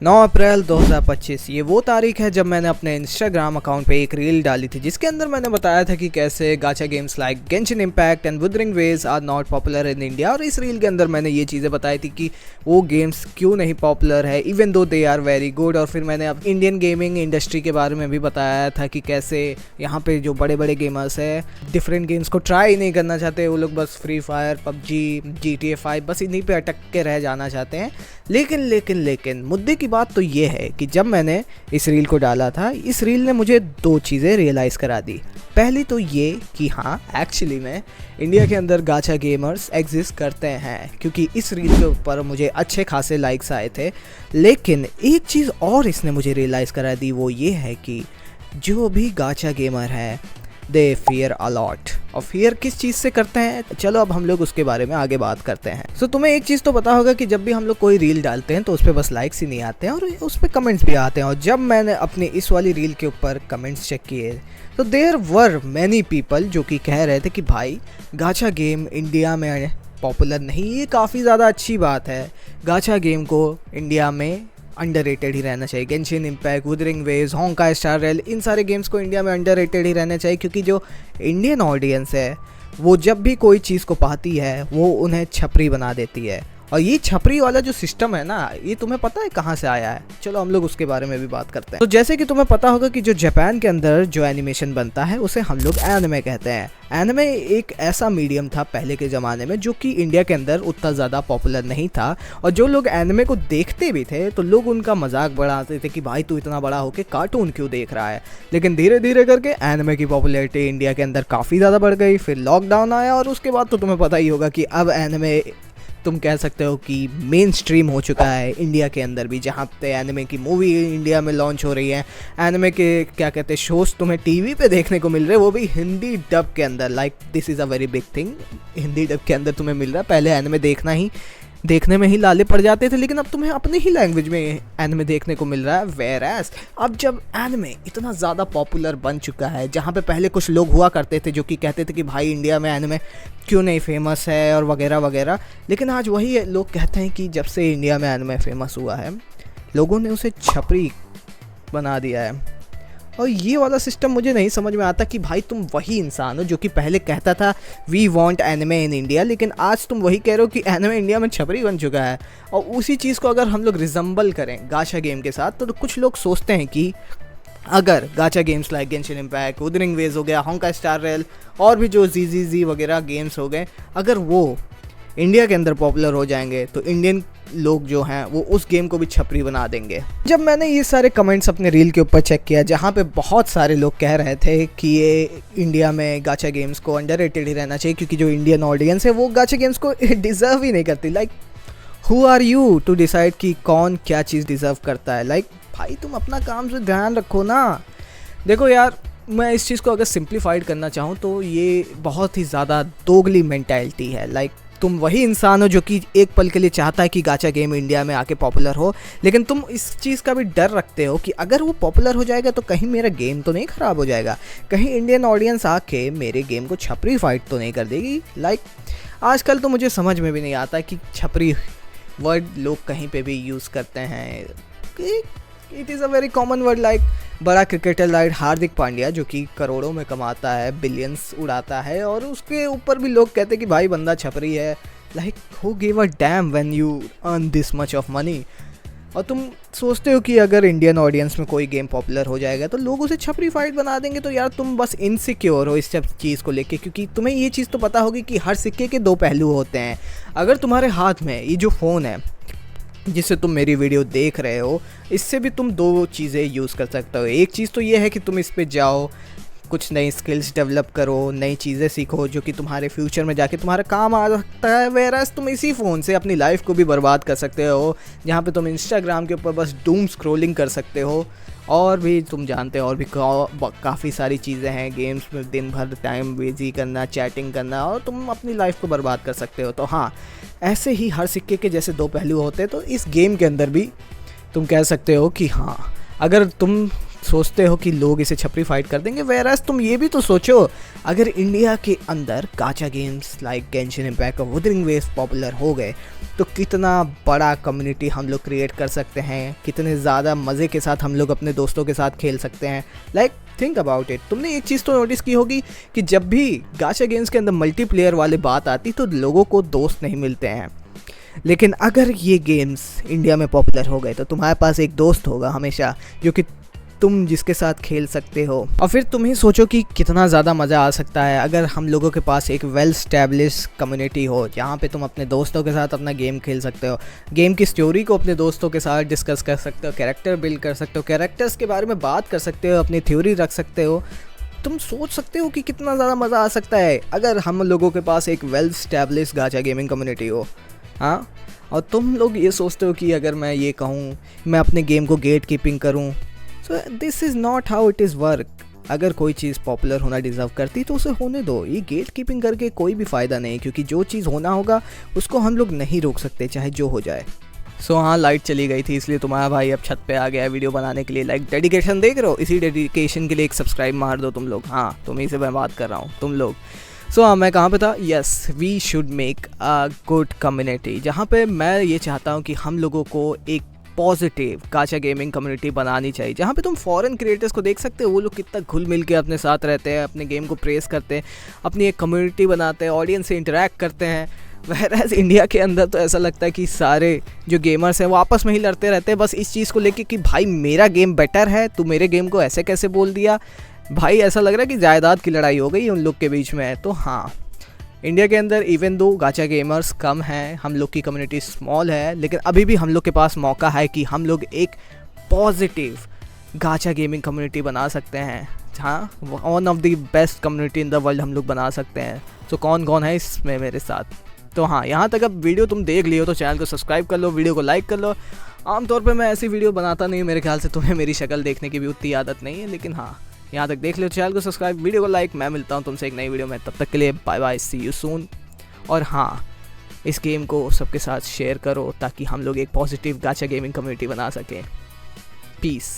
9 अप्रैल 2025 ये वो तारीख है जब मैंने अपने इंस्टाग्राम अकाउंट पे एक रील डाली थी जिसके अंदर मैंने बताया था कि कैसे gacha games like Genshin Impact and Wuthering Waves are not popular in India. और इस रील के अंदर मैंने ये चीज़ें बताई थी कि वो गेम्स क्यों नहीं पॉपुलर है even though they are very good. और फिर मैंने अब इंडियन गेमिंग इंडस्ट्री के बारे में भी बताया था कि कैसे यहाँ पे जो बड़े बड़े गेमर्स है डिफरेंट गेम्स को ट्राई नहीं करना चाहते, वो लोग बस फ्री फायर, पबजी, GTA 5 बस इन्हीं पे अटक के रह जाना चाहते हैं। लेकिन मुद्दे की बात तो ये है कि जब मैंने इस रील को डाला था, इस रील ने मुझे दो चीज़ें रियलाइज़ करा दी। पहली तो ये कि हाँ एक्चुअली में इंडिया के अंदर गाचा गेमर्स एग्जिस्ट करते हैं, क्योंकि इस रील के ऊपर मुझे अच्छे खासे लाइक्स आए थे। लेकिन एक चीज़ और इसने मुझे रियलाइज़ करा दी, वो ये है कि जो भी गाचा गेमर है दे फियर अलॉट। और फियर किस चीज़ से करते हैं, चलो अब हम लोग उसके बारे में आगे बात करते हैं। सो तुम्हें एक चीज़ तो पता होगा कि जब भी हम लोग कोई रील डालते हैं तो उस पर बस लाइक्स ही नहीं आते हैं और उस पर कमेंट्स भी आते हैं। और जब मैंने अपनी इस वाली रील के ऊपर कमेंट्स चेक किए तो देयर वर मैनी पीपल जो कि कह रहे थे कि भाई गाचा गेम इंडिया में पॉपुलर नहीं, ये काफ़ी ज़्यादा अच्छी बात है। गाचा गेम को इंडिया में अंडररेटेड ही रहना चाहिए। Genshin Impact, Wuthering Waves, Honkai Star Rail, इन सारे गेम्स को इंडिया में अंडररेटेड ही रहना चाहिए, क्योंकि जो इंडियन ऑडियंस है वो जब भी कोई चीज़ को पाती है वो उन्हें छपरी बना देती है। और ये छपरी वाला जो सिस्टम है ना, ये तुम्हें पता है कहाँ से आया है? चलो हम लोग उसके बारे में भी बात करते हैं। तो जैसे कि तुम्हें पता होगा कि जो जापान के अंदर जो एनिमेशन बनता है उसे हम लोग एनिमे कहते हैं। एनिमे एक ऐसा मीडियम था पहले के ज़माने में जो कि इंडिया के अंदर उतना ज़्यादा पॉपुलर नहीं था। और जो लोग एनिमे को देखते भी थे तो लोग उनका मजाक बढ़ाते थे कि भाई तू इतना बड़ा होके कार्टून क्यों देख रहा है। लेकिन धीरे धीरे करके एनिमे की पॉपुलैरिटी इंडिया के अंदर काफ़ी ज़्यादा बढ़ गई। फिर लॉकडाउन आया और उसके बाद तो तुम्हें पता ही होगा कि अब एनिमे तुम कह सकते हो कि मेन स्ट्रीम हो चुका है इंडिया के अंदर भी, जहाँ पे एनिमे की मूवी इंडिया में लॉन्च हो रही है। एनिमे के क्या कहते हैं शोज़ तुम्हें टीवी पे देखने को मिल रहे हैं, वो भी हिंदी डब के अंदर। Like this is a very big thing, Hindi dub के अंदर तुम्हें मिल रहा है। पहले एनिमे देखने में ही लाले पड़ जाते थे, लेकिन अब तुम्हें अपनी ही लैंग्वेज में एनिमे देखने को मिल रहा है। वेयर एज अब जब एनिमे इतना ज़्यादा पॉपुलर बन चुका है, जहाँ पे पहले कुछ लोग हुआ करते थे जो कि कहते थे कि भाई इंडिया में एनिमे क्यों नहीं फेमस है और वगैरह वगैरह, लेकिन आज वही लोग कहते हैं कि जब से इंडिया में एनिमे फेमस हुआ है लोगों ने उसे छपरी बना दिया है। और ये वाला सिस्टम मुझे नहीं समझ में आता कि भाई तुम वही इंसान हो जो कि पहले कहता था we want anime in India, लेकिन आज तुम वही कह रहे हो कि एनिमे इंडिया में छपरी बन चुका है। और उसी चीज़ को अगर हम लोग रिजम्बल करें गाचा गेम के साथ, तो कुछ लोग सोचते हैं कि अगर gacha games like Genshin Impact, Wuthering Waves हो गया, होंका स्टार रेल और भी जो जी वगैरह गेम्स हो गए, अगर वो इंडिया के अंदर पॉपुलर हो जाएंगे तो इंडियन लोग जो हैं वो उस गेम को भी छपरी बना देंगे। जब मैंने ये सारे कमेंट्स अपने रील के ऊपर चेक किया, जहाँ पे बहुत सारे लोग कह रहे थे कि ये इंडिया में गाचा गेम्स को अंडररेटेड ही रहना चाहिए, क्योंकि जो इंडियन ऑडियंस है वो गाचा गेम्स को डिज़र्व ही नहीं करती। Like who are you to decide कि कौन क्या चीज़ डिज़र्व करता है? लाइक भाई तुम अपना काम से ध्यान रखो ना। देखो यार, मैं इस चीज़ को अगर सिंप्लीफाइड करना चाहूँ तो ये बहुत ही ज़्यादा दोगली मेंटालिटी है। लाइक तुम वही इंसान हो जो कि एक पल के लिए चाहता है कि गाचा गेम इंडिया में आके पॉपुलर हो, लेकिन तुम इस चीज़ का भी डर रखते हो कि अगर वो पॉपुलर हो जाएगा तो कहीं मेरा गेम तो नहीं ख़राब हो जाएगा, कहीं इंडियन ऑडियंस आके मेरे गेम को छपरी फाइट तो नहीं कर देगी। लाइक आजकल तो मुझे समझ में भी नहीं आता कि छपरी वर्ड लोग कहीं पे भी यूज़ करते हैं। It is a very common word. Like बड़ा क्रिकेटर लाइक हार्दिक पांड्या जो कि करोड़ों में कमाता है, बिलियंस उड़ाता है, और उसके ऊपर भी लोग कहते हैं कि भाई बंदा छपरी है। Like who give a dam when you earn this much of money. और तुम सोचते हो कि अगर इंडियन ऑडियंस में कोई गेम पॉपुलर हो जाएगा तो लोग उसे छपरी फाइट बना देंगे। तो यार तुम बस इनसिक्योर हो इस सब चीज़ को लेके, क्योंकि तुम्हें ये चीज़ तो पता होगी कि हर सिक्के के दो पहलू होते हैं। अगर तुम्हारे हाथ में ये जो फ़ोन है जिससे तुम मेरी वीडियो देख रहे हो, इससे भी तुम दो चीज़ें यूज़ कर सकते हो। एक चीज़ तो ये है कि तुम इस पे जाओ, कुछ नई स्किल्स डेवलप करो, नई चीज़ें सीखो जो कि तुम्हारे फ्यूचर में जाके तुम्हारा काम आ सकता है। वेरास तुम इसी फ़ोन से अपनी लाइफ को भी बर्बाद कर सकते हो, जहाँ पे तुम इंस्टाग्राम के ऊपर बस डूम स्क्रॉलिंग कर सकते हो। और भी तुम जानते हो और भी काफ़ी सारी चीज़ें हैं, गेम्स में दिन भर टाइम बिजी करना, चैटिंग करना, और तुम अपनी लाइफ को बर्बाद कर सकते हो। तो हाँ, ऐसे ही हर सिक्के के जैसे दो पहलू होते हैं, तो इस गेम के अंदर भी तुम कह सकते हो कि हाँ, अगर तुम सोचते हो कि लोग इसे छपरी फाइट कर देंगे, वेराज तुम ये भी तो सोचो, अगर इंडिया के अंदर गाचा गेम्स लाइक गेंशिन इम्पैक्ट और वुदरिंग वेव्स पॉपुलर हो गए तो कितना बड़ा कम्युनिटी हम लोग क्रिएट कर सकते हैं, कितने ज़्यादा मज़े के साथ हम लोग अपने दोस्तों के साथ खेल सकते हैं। Like think about it. तुमने एक चीज़ तो नोटिस की होगी कि जब भी गाचा गेम्स के अंदर मल्टीप्लेयर वाली बात आती तो लोगों को दोस्त नहीं मिलते हैं, लेकिन अगर ये गेम्स इंडिया में पॉपुलर हो गए तो तुम्हारे पास एक दोस्त होगा हमेशा, जो कि तुम जिसके साथ खेल सकते हो। और फिर तुम ही सोचो कि कितना ज़्यादा मज़ा आ सकता है अगर हम लोगों के पास एक वेल स्टैब्लिश कम्युनिटी हो जहाँ पे तुम अपने दोस्तों के साथ अपना गेम खेल सकते हो, गेम की स्टोरी को अपने दोस्तों के साथ डिस्कस कर सकते हो, कैरेक्टर बिल्ड कर सकते हो, कैरेक्टर्स के बारे में बात कर सकते हो, अपनी थ्योरी रख सकते हो। तुम सोच सकते हो कि कितना ज़्यादा मज़ा आ सकता है अगर हम लोगों के पास एक वेल स्टैब्लिश गाचा गेमिंग कम्युनिटी हो। हाँ, और तुम लोग ये सोचते हो कि अगर मैं ये कहूँ मैं अपने गेम को गेट कीपिंग करूँ, so this is not how it is work. अगर कोई चीज़ पॉपुलर होना डिज़र्व करती तो उसे होने दो, ये गेट कीपिंग करके कोई भी फ़ायदा नहीं, क्योंकि जो चीज़ होना होगा उसको हम लोग नहीं रोक सकते चाहे जो हो जाए। सो हाँ, लाइट चली गई थी इसलिए तुम्हारा भाई अब छत पे आ गया है वीडियो बनाने के लिए। लाइक डेडिकेशन देख रहे हो, इसी डेडिकेशन के लिए एक सब्सक्राइब मार दो तुम लोग। हाँ, तुम्हीं से मैं बात कर रहा हूँ, तुम लोग। सो हाँ, मैं कहाँ पे था? Yes, we should make a good community, जहाँ पे मैं ये चाहता हूँ कि हम लोगों को एक पॉजिटिव गाचा गेमिंग कम्युनिटी बनानी चाहिए, जहाँ पे तुम फॉरेन क्रिएटर्स को देख सकते हो, वो लोग कितना घुल मिल के अपने साथ रहते हैं, अपने गेम को प्रेस करते हैं, अपनी एक कम्युनिटी बनाते हैं, ऑडियंस से इंटरेक्ट करते हैं। वह इंडिया के अंदर तो ऐसा लगता है कि सारे जो गेमर्स हैं वो आपस में ही लड़ते रहते हैं बस इस चीज़ को लेके कि भाई मेरा गेम बेटर है, तू मेरे गेम को ऐसे कैसे बोल दिया। भाई ऐसा लग रहा है कि जायदाद की लड़ाई हो गई उन लोग के बीच में। तो हाँ, इंडिया के अंदर इवन दो गाचा गेमर्स कम हैं, हम लोग की कम्युनिटी स्मॉल है, लेकिन अभी भी हम लोग के पास मौका है कि हम लोग एक पॉजिटिव गाचा गेमिंग कम्युनिटी बना सकते हैं। हाँ, one of the best community in the world हम लोग बना सकते हैं। तो कौन कौन है इसमें मेरे साथ? तो हाँ, यहाँ तक अब वीडियो तुम देख लियो तो चैनल को सब्सक्राइब कर लो, वीडियो को लाइक कर लो। आमतौर पे मैं ऐसी वीडियो बनाता नहीं, मेरे ख्याल से तुम्हें मेरी शक्ल देखने की भी उतनी आदत नहीं है, लेकिन हाँ, यहाँ तक देख लो, चैनल को सब्सक्राइब, वीडियो को लाइक। मैं मिलता हूँ तुमसे एक नई वीडियो में, तब तक के लिए bye bye, see you soon. और हाँ, इस गेम को सबके साथ शेयर करो ताकि हम लोग एक पॉजिटिव गाचा गेमिंग कम्युनिटी बना सकें। पीस।